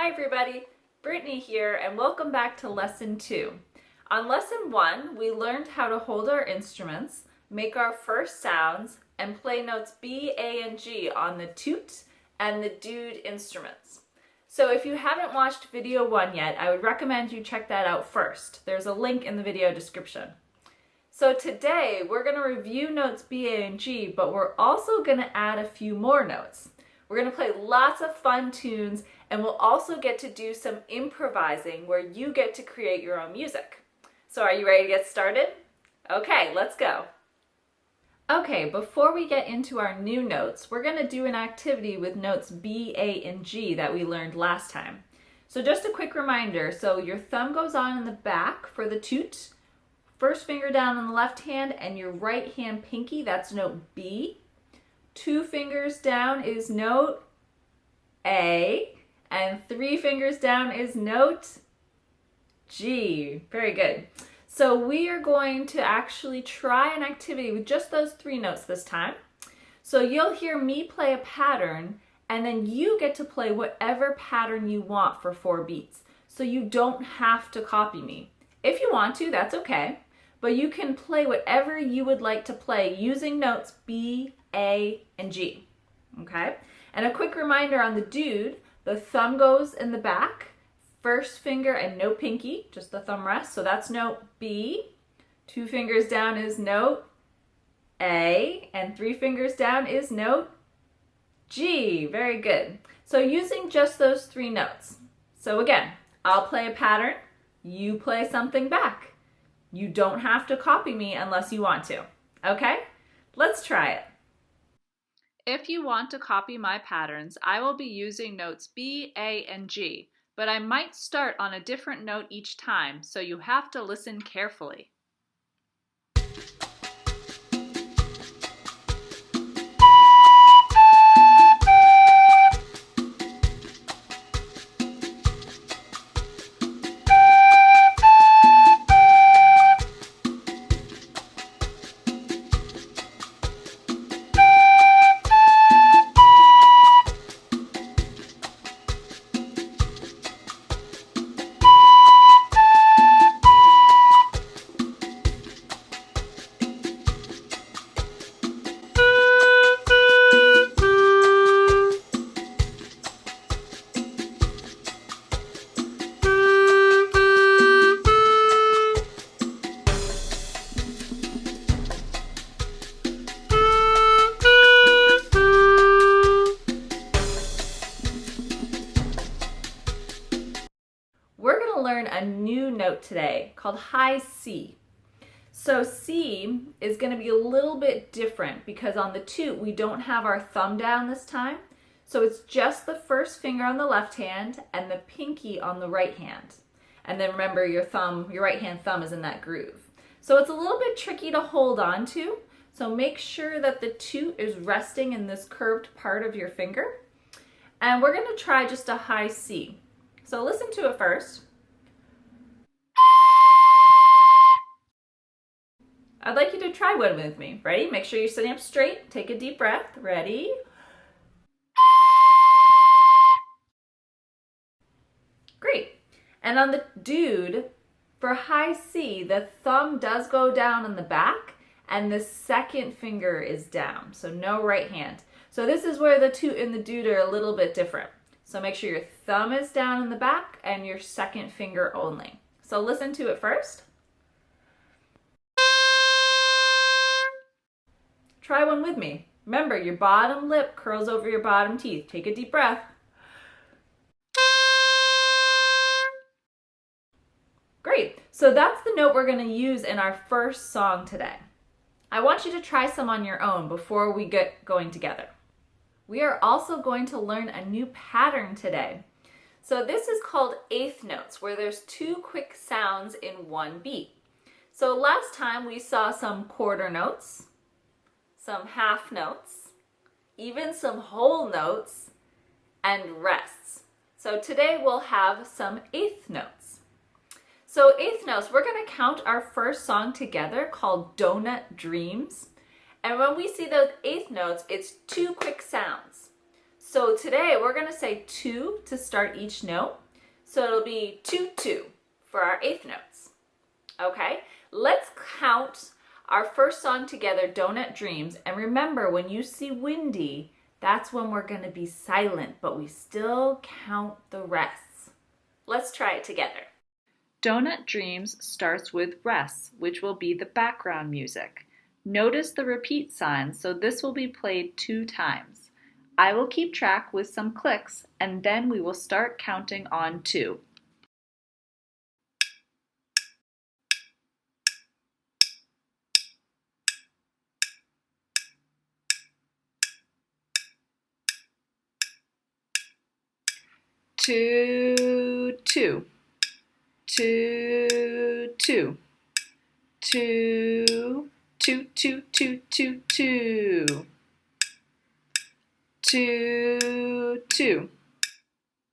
Hi everybody, Brittany here and welcome back to Lesson 2. On Lesson 1, we learned how to hold our instruments, make our first sounds, and play notes B, A, and G on the Toot and the Dude instruments. So if you haven't watched video 1 yet, I would recommend you check that out first. There's a link in the video description. So today we're going to review notes B, A, and G, but we're also going to add a few more notes. We're going to play lots of fun tunes, and we'll also get to do some improvising where you get to create your own music. So are you ready to get started? Okay, let's go. Okay, before we get into our new notes, we're going to do an activity with notes B, A, and G that we learned last time. So just a quick reminder, so your thumb goes on in the back for the toot, first finger down on the left hand, and your right hand pinky, that's note B. 2 fingers down is note A, and 3 fingers down is note G. Very good. So we are going to actually try an activity with just those 3 notes this time. So you'll hear me play a pattern, and then you get to play whatever pattern you want for 4 beats. So you don't have to copy me. If you want to, that's okay. But you can play whatever you would like to play using notes B, A, and G. Okay? And a quick reminder on the dude, the thumb goes in the back, first finger and no pinky, just the thumb rest. So that's note B. 2 fingers down is note A, and 3 fingers down is note G. Very good. So using just those 3 notes. So again, I'll play a pattern, you play something back. You don't have to copy me unless you want to. Okay? Let's try it. If you want to copy my patterns, I will be using notes B, A, and G, but I might start on a different note each time, so you have to listen carefully. Learn a new note today called high C. So C is going to be a little bit different because on the toot we don't have our thumb down this time. So it's just the first finger on the left hand and the pinky on the right hand. And then remember your right hand thumb is in that groove. So it's a little bit tricky to hold on to. So make sure that the toot is resting in this curved part of your finger. And we're going to try just a high C. So listen to it first. I'd like you to try one with me. Ready? Make sure you're sitting up straight. Take a deep breath. Ready? Great. And on the dude, for high C, the thumb does go down on the back and the second finger is down. So no right hand. So this is where the toot and the dude are a little bit different. So make sure your thumb is down in the back and your second finger only. So listen to it first. Try one with me. Remember, your bottom lip curls over your bottom teeth. Take a deep breath. Great. So that's the note we're going to use in our first song today. I want you to try some on your own before we get going together. We are also going to learn a new pattern today. So this is called eighth notes, where there's 2 quick sounds in 1 beat. So last time we saw some quarter notes, some half notes, even some whole notes, and rests. So today we'll have some eighth notes. So eighth notes, we're going to count our first song together called Donut Dreams. And when we see those eighth notes, it's 2 quick sounds. So today we're going to say two to start each note. So it'll be toot toot for our eighth notes. Okay, let's count our first song together, Donut Dreams. And remember, when you see windy, that's when we're going to be silent, but we still count the rests. Let's try it together. Donut Dreams starts with rests, which will be the background music. Notice the repeat sign, so this will be played 2 times. I will keep track with some clicks, and then we will start counting on 2. Toot toot, toot toot, toot toot toot toot toot toot, toot toot,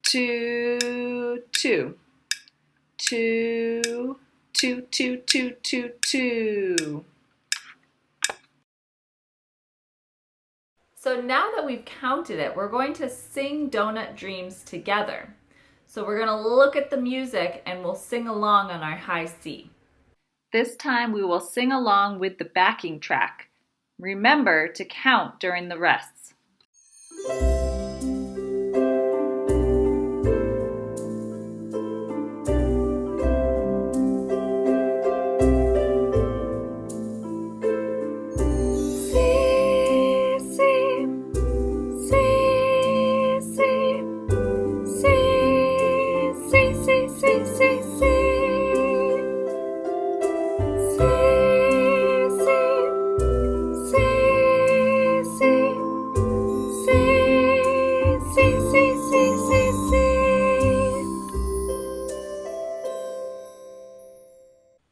toot toot, toot toot toot toot toot toot. So now that we've counted it, we're going to sing Donut Dreams together. So we're going to look at the music and we'll sing along on our high C. This time we will sing along with the backing track. Remember to count during the rests.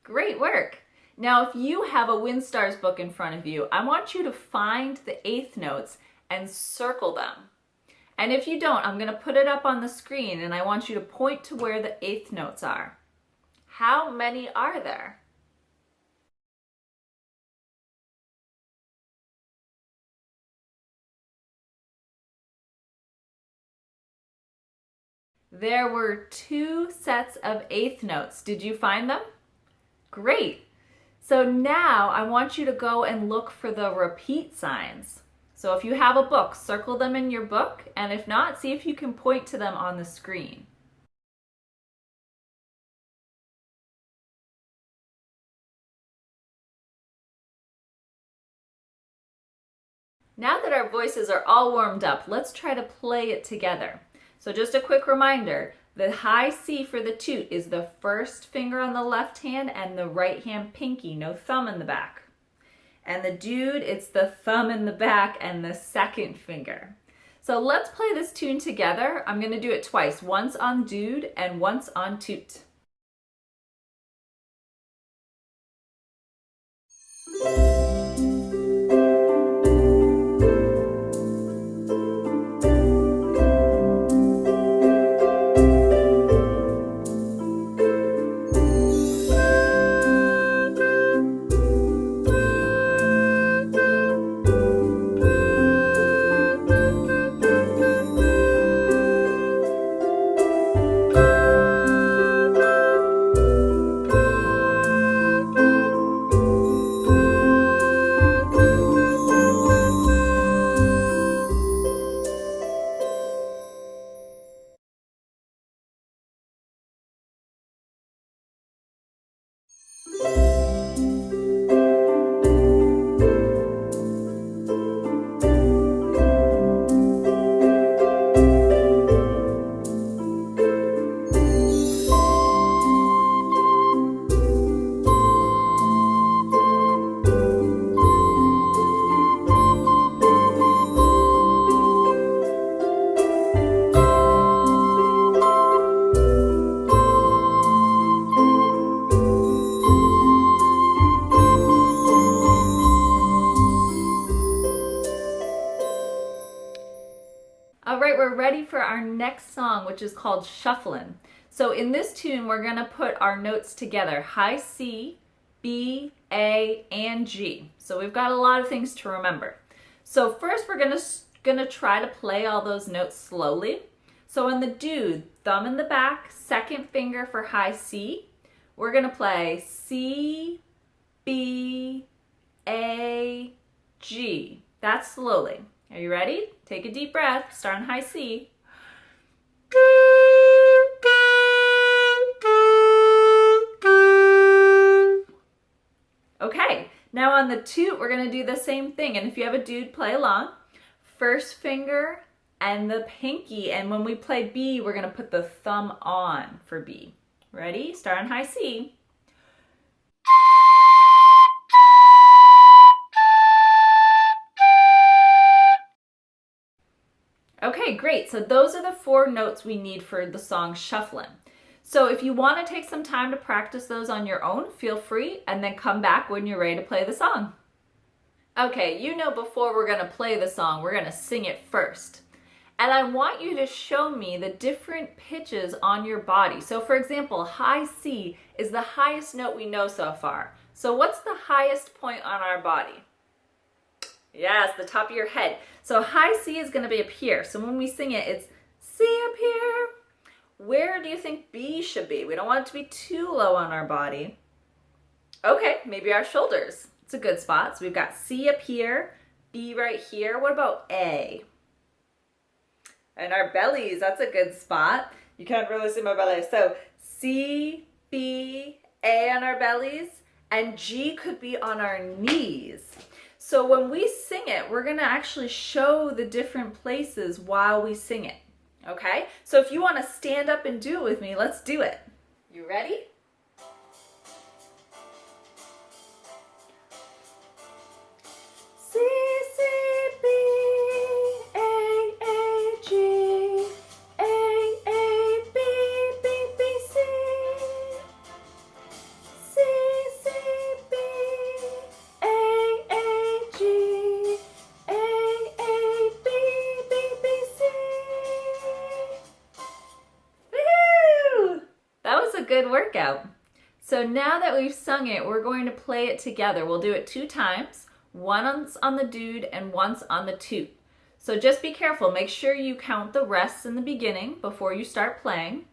Great work! Now if you have a WindStars book in front of you, I want you to find the eighth notes and circle them. And if you don't, I'm going to put it up on the screen and I want you to point to where the eighth notes are. How many are there? There were 2 sets of eighth notes. Did you find them? Great! So now I want you to go and look for the repeat signs. So if you have a book, circle them in your book, and if not, see if you can point to them on the screen. Now that our voices are all warmed up, let's try to play it together. So just a quick reminder, the high C for the toot is the first finger on the left hand and the right hand pinky, no thumb in the back. And the dude, it's the thumb in the back and the second finger. So let's play this tune together. I'm going to do it twice, once on dude and once on toot. All right, we're ready for our next song, which is called Shufflin. So in this tune, we're gonna put our notes together, high C, B, A, and G. So we've got a lot of things to remember. So first we're gonna Gonna try to play all those notes slowly. So on the Dude, thumb in the back, second finger for high C. We're gonna play C, B, A, G. That's slowly. Are you ready? Take a deep breath. Start on high C. Okay, now on the Toot, we're gonna do the same thing. And if you have a Dude, play along. First finger and the pinky. And when we play B, we're gonna put the thumb on for B. Ready? Start on high C. Okay, great. So those are the 4 notes we need for the song Shufflin. So if you want to take some time to practice those on your own, feel free, and then come back when you're ready to play the song. Okay, you know before we're going to play the song, we're going to sing it first. And I want you to show me the different pitches on your body. So for example, high C is the highest note we know so far. So what's the highest point on our body? Yes, the top of your head. So high C is going to be up here. So when we sing it, it's C up here. Where do you think B should be? We don't want it to be too low on our body. Okay, maybe our shoulders. It's a good spot. So we've got C up here, B right here. What about A? And our bellies, that's a good spot. You can't really see my belly. So C, B, A on our bellies, and G could be on our knees. So when we sing it, we're gonna actually show the different places while we sing it, okay? So if you wanna stand up and do it with me, let's do it. You ready? C, C, B, A, A, G, A, A, B, B, B, C. C, C, B, A, A, G, A, A, B, B, B, C. Woohoo! That was a good workout. So now that we've sung it, we're going to play it together. We'll do it 2 times. Once on the Dude and once on the Toot. So just be careful. Make sure you count the rests in the beginning before you start playing.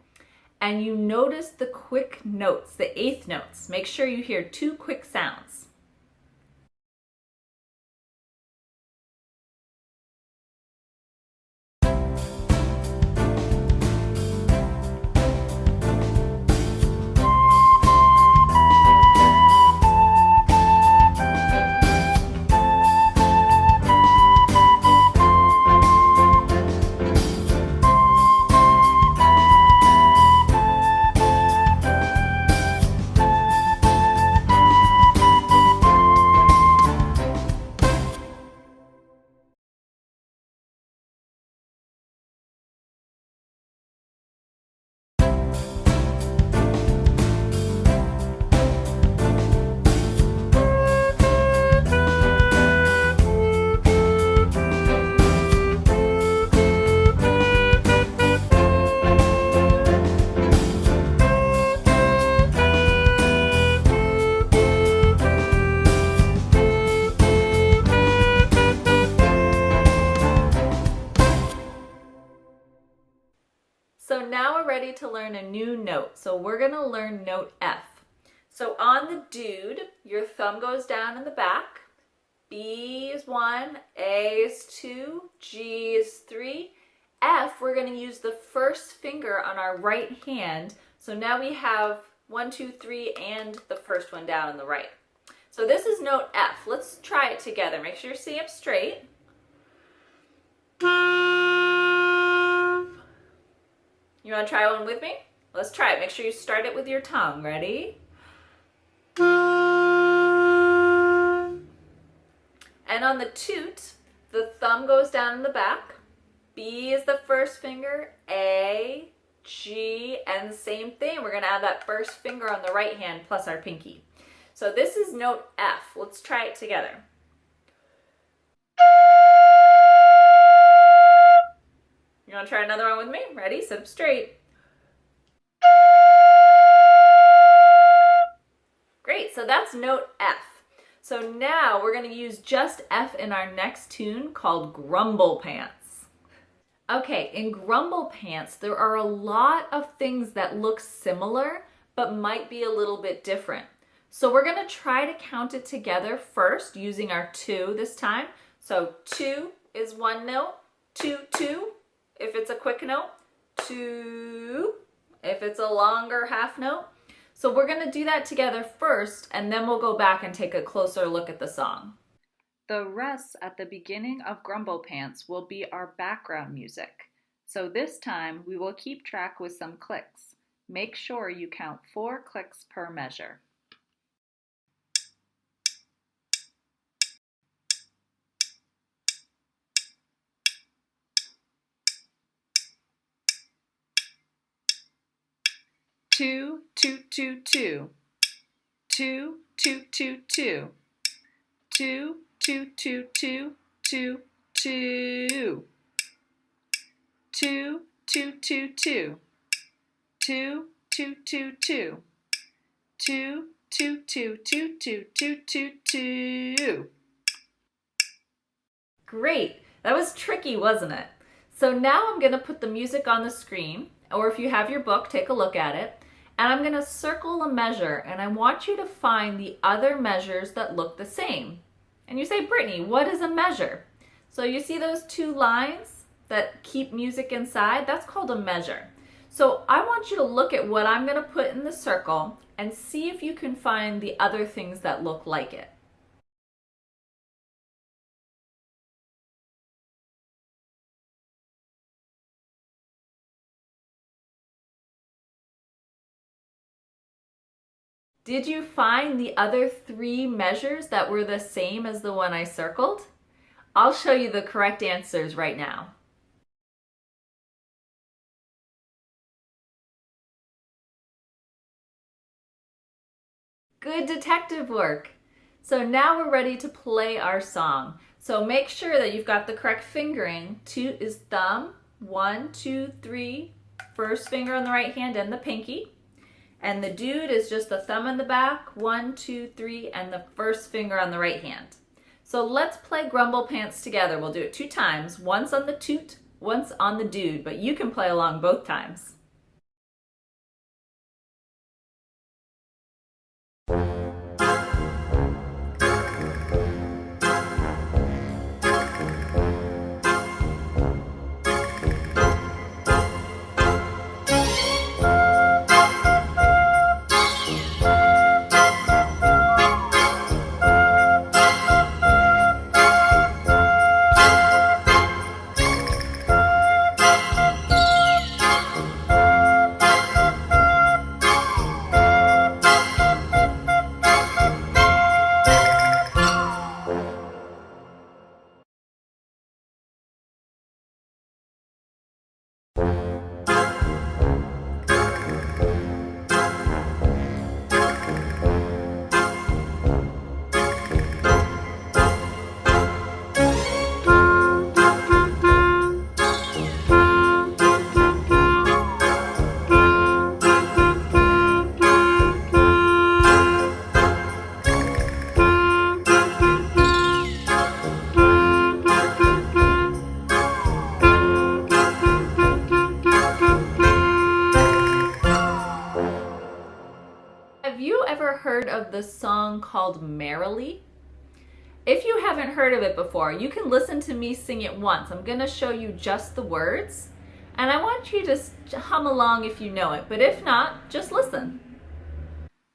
And you notice the quick notes, the 8th notes. Make sure you hear 2 quick sounds. So now we're ready to learn a new note. So we're gonna learn note F. So on the Dude, your thumb goes down in the back. B is 1, A is 2, G is 3. F, we're gonna use the first finger on our right hand. So now we have 1, 2, 3, and the first one down on the right. So this is note F. Let's try it together. Make sure you're sitting up straight. You want to try one with me? Let's try it. Make sure you start it with your tongue. Ready? And on the Toot, the thumb goes down in the back. B is the first finger, A, G, and the same thing. We're going to add that first finger on the right hand plus our pinky. So this is note F. Let's try it together. You want to try another one with me? Ready? Sit up straight. Great, so that's note F. So now we're going to use just F in our next tune called Grumble Pants. Okay, in Grumble Pants, there are a lot of things that look similar, but might be a little bit different. So we're going to try to count it together first using our 2 this time. So 2 is 1 note, 2, 2, if it's a quick note, 2, if it's a longer half note. So we're going to do that together first, and then we'll go back and take a closer look at the song. The rests at the beginning of Grumble Pants will be our background music. So this time we will keep track with some clicks. Make sure you count 4 clicks per measure. Two, two, two, two. 2, 2, 2, 2. 2, 2, 2, 2, 2, 2. 2, 2, 2, 2. 2, 2, 2, 2. 2, 2, 2, 2, 2, 2, 2, 2. Great! That was tricky, wasn't it? So now I'm going to put the music on the screen, or if you have your book, take a look at it. And I'm going to circle a measure, and I want you to find the other measures that look the same. And you say, Brittany, what is a measure? So you see those 2 lines that keep music inside? That's called a measure. So I want you to look at what I'm going to put in the circle and see if you can find the other things that look like it. Did you find the other 3 measures that were the same as the one I circled? I'll show you the correct answers right now. Good detective work! So now we're ready to play our song. So make sure that you've got the correct fingering. Toot is thumb, 1, 2, 3, first finger on the right hand and the pinky. And the dude is just the thumb in the back, 1, 2, 3, and the first finger on the right hand. So let's play Grumble Pants together. We'll do it 2 times, once on the toot, once on the dude, but you can play along both times. Have you ever heard of the song called Merrily? If you haven't heard of it before, you can listen to me sing it once. I'm going to show you just the words, and I want you to hum along if you know it, but if not, just listen.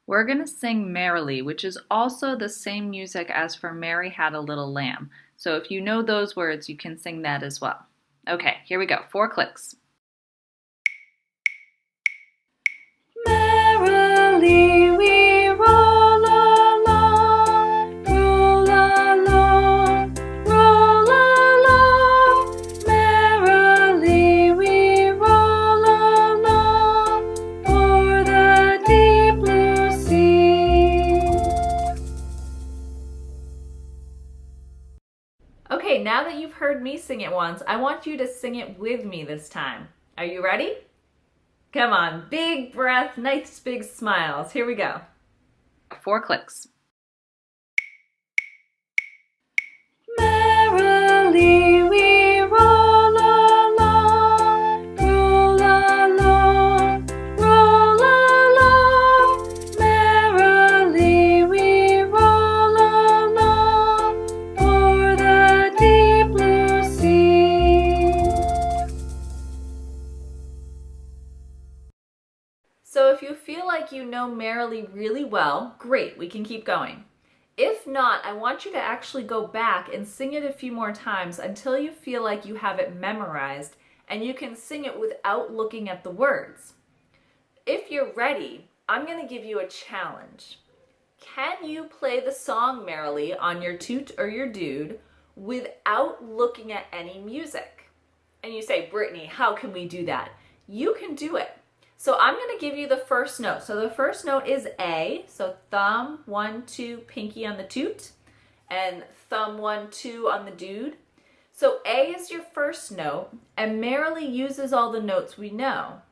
We're going to sing Merrily, which is also the same music as for Mary Had a Little Lamb. So if you know those words, you can sing that as well. Okay, here we go. 4 clicks. Merrily we roll along, roll along, roll along. Merrily we roll along o'er the deep blue sea. Okay, now that you've heard me sing it once, I want you to sing it with me this time. Are you ready? Come on, big breath, nice big smiles. Here we go. 4 clicks. you know Merrily really well, great, we can keep going. If not, I want you to actually go back and sing it a few more times until you feel like you have it memorized and you can sing it without looking at the words. If you're ready, I'm going to give you a challenge. Can you play the song Merrily on your Toot or your Dude without looking at any music? And you say, Brittany, how can we do that? You can do it. So I'm going to give you the first note. So the first note is A. So thumb, 1, 2, pinky on the Toot, and thumb, 1, 2 on the Dude. So A is your first note, and Merrily uses all the notes we know.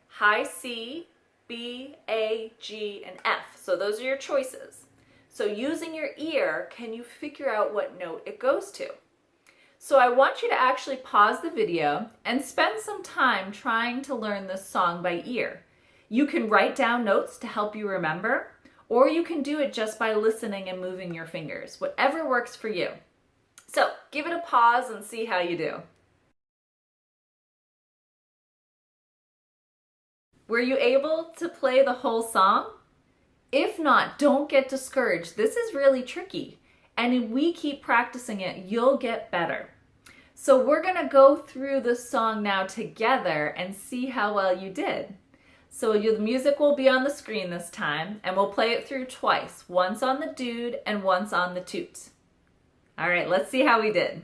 High C, B, A, G, and F. So those are your choices. So using your ear, can you figure out what note it goes to? So I want you to actually pause the video and spend some time trying to learn this song by ear. You can write down notes to help you remember, or you can do it just by listening and moving your fingers, whatever works for you. So give it a pause and see how you do. Were you able to play the whole song? If not, don't get discouraged. This is really tricky, and if we keep practicing it, you'll get better. So we're going to go through the song now together and see how well you did. So the music will be on the screen this time, and we'll play it through twice, once on the Dude and once on the Toot. All right, let's see how we did.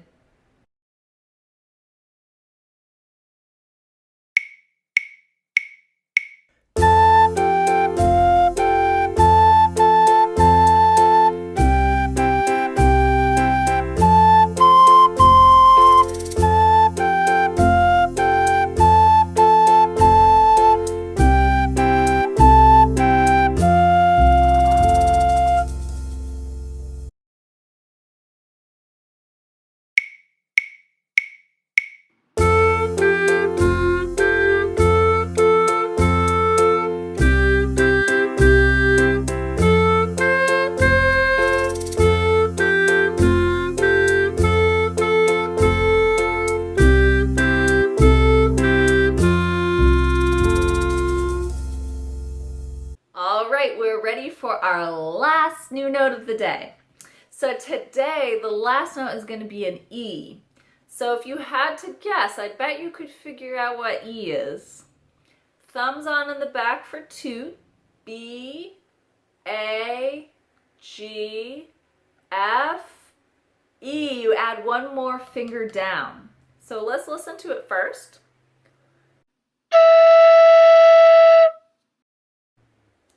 We're ready for our last new note of the day. So today, the last note is going to be an E. So if you had to guess, I bet you could figure out what E is. Thumbs on in the back for Toot. B, A, G, F, E. You add one more finger down. So let's listen to it first.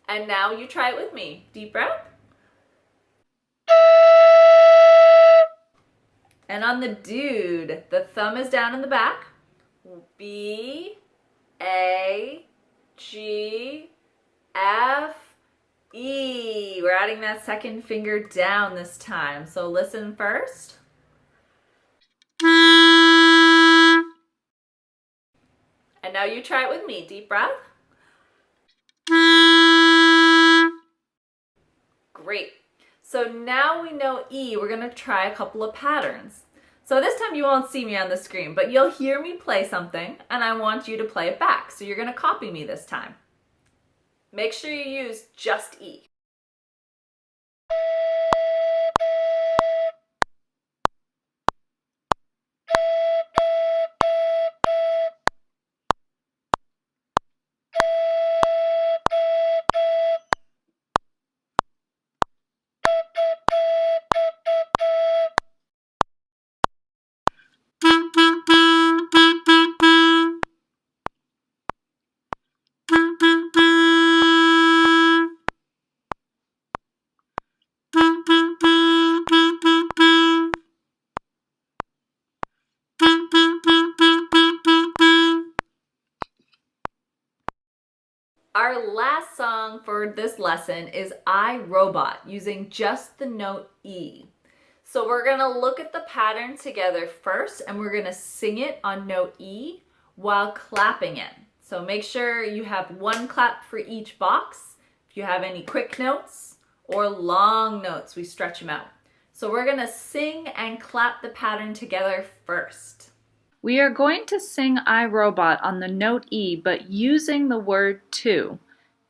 And now you try it with me. Deep breath. And on the Dude, the thumb is down in the back. B, A, G, F, E. We're adding that second finger down this time. So listen first. And now you try it with me. Deep breath. Great. So now we know E. We're going to try a couple of patterns. So this time you won't see me on the screen, but you'll hear me play something, and I want you to play it back. So you're going to copy me this time. Make sure you use just E. Our last song for this lesson is iRobot, using just the note E. So we're going to look at the pattern together first, and we're going to sing it on note E while clapping it. So make sure you have one clap for each box. If you have any quick notes or long notes, we stretch them out. So we're going to sing and clap the pattern together first. We are going to sing iRobot on the note E, but using the word to.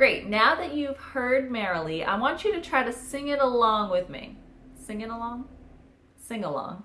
Great, now that you've heard Merrily, I want you to try to sing it along with me. Sing it along? Sing along.